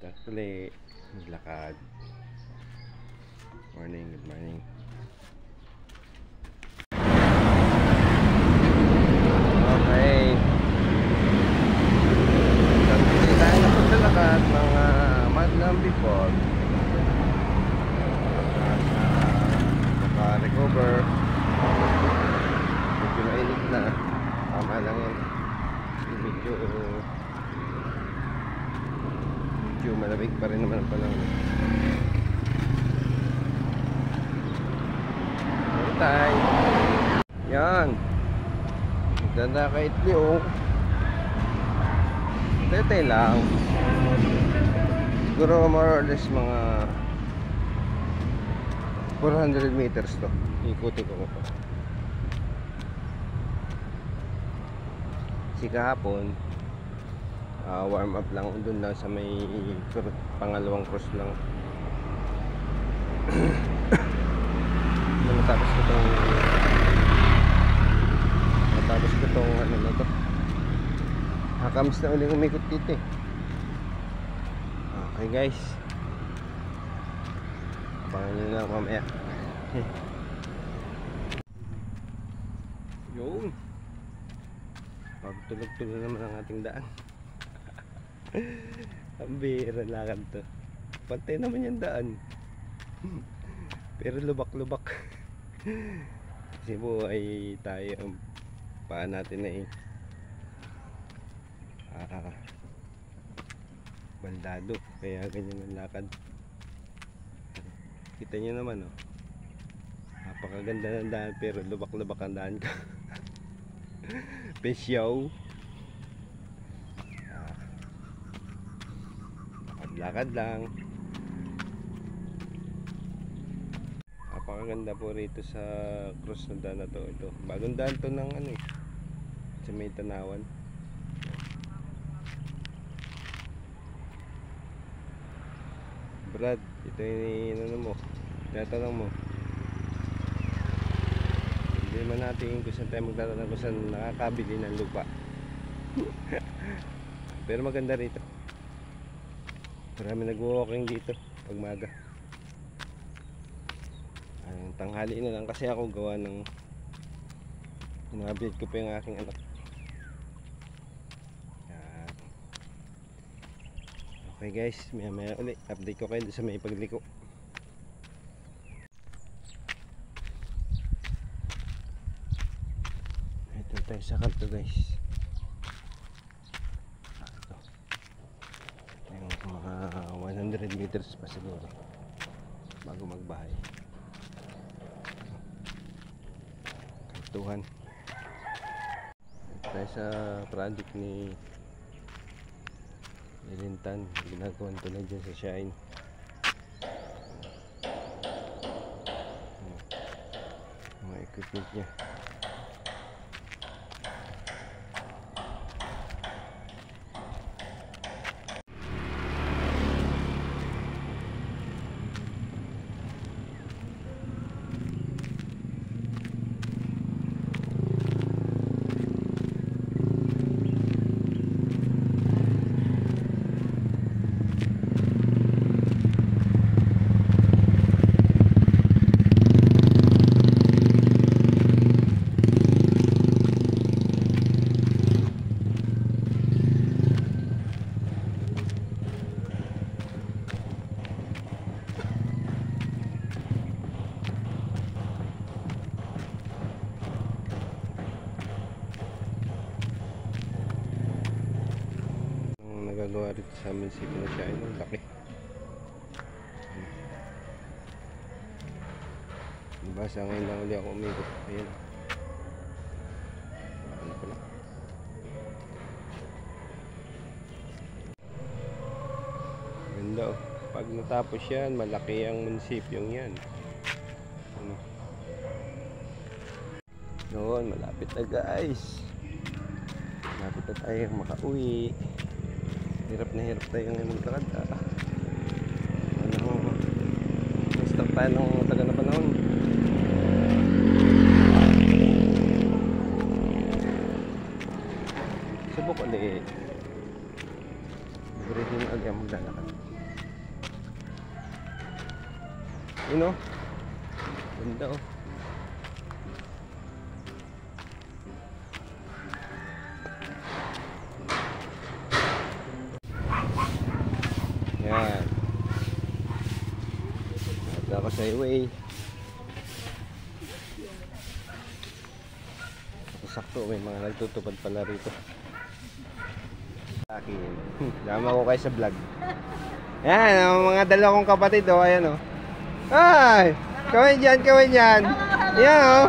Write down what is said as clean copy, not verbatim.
Takli, maglakad. Morning, good morning. Okay. Sabi tayo na paglalakad mga madlang before. Maka-recover. Medyo mainit na. Tama lang yan. Medyo malamig pa rin naman ang panahon. Tayo. Yan. Ganda ka itli oh. Tetay lang. Siguro more or less mga 400 meters to. Ikutin ko ito. Kasi kahapon warm up lang doon lang sa may pangalawang cross lang. Matapos ko tong ano na to, hakamis na uling umikot dito eh. Okay guys, abangan nyo na mamaya. Yun, pagtulog-tulog naman ang ating daan. Ang bihira lakad to. Pantay naman yung daan. Pero lubak-lubak. Kasi po ay tayo ang paa natin na bandado. Kaya ganyan ang lakad. Kita nyo naman oh. Napakaganda ng daan pero lubak-lubak ang daan ka. Pesyaw. Lakad lang. Napakaganda po rito sa cross na daan na to. Ito, bagong daan to ng ano eh, sa may Tanawan. Brad, ito yung ano mo, tinatanong mo. Hindi man natin kung saan tayo magtatanong kung saan nakakabili ng lupa. Pero maganda rito. Marami nag-walking dito pag maga. Tanghali na lang kasi ako gawa ng inabit ko pa yung aking anak. Yan. Okay guys, maya ulit update ko kayo sa may pagliko. Ito tayo sa kanto guys. Mga 100 meters pa siguro bago magbahay. Kantuhan tayo sa project ni Lintan. Ginagawan ko na dyan sa Shine. Mga equipment nya. Nagagawa rito sa munisipyo na siya ay ang laki. Basta ngayon lang ulit ako umikot. Ayan. Ano pala? Ganda oh. Pag natapos yan, malaki ang munisipyong yan. Ano? Noon, malapit na guys. Malapit na tayo makauwi. Hirap tayo ngayon maglakad. Start tayo ng taga na panahon. Subok ulit. Siguro din ulit ang maglalakad. Yun oh. Ganda oh. Yan. At ako sa highway. Sakto, may mga nagtutupad pala rito. Akin. Dama ko kayo sa vlog. Yan, ang mga dalawa kong kapatid oh, ayan oh. Ay! Kawin dyan, kawin dyan. Yan oh.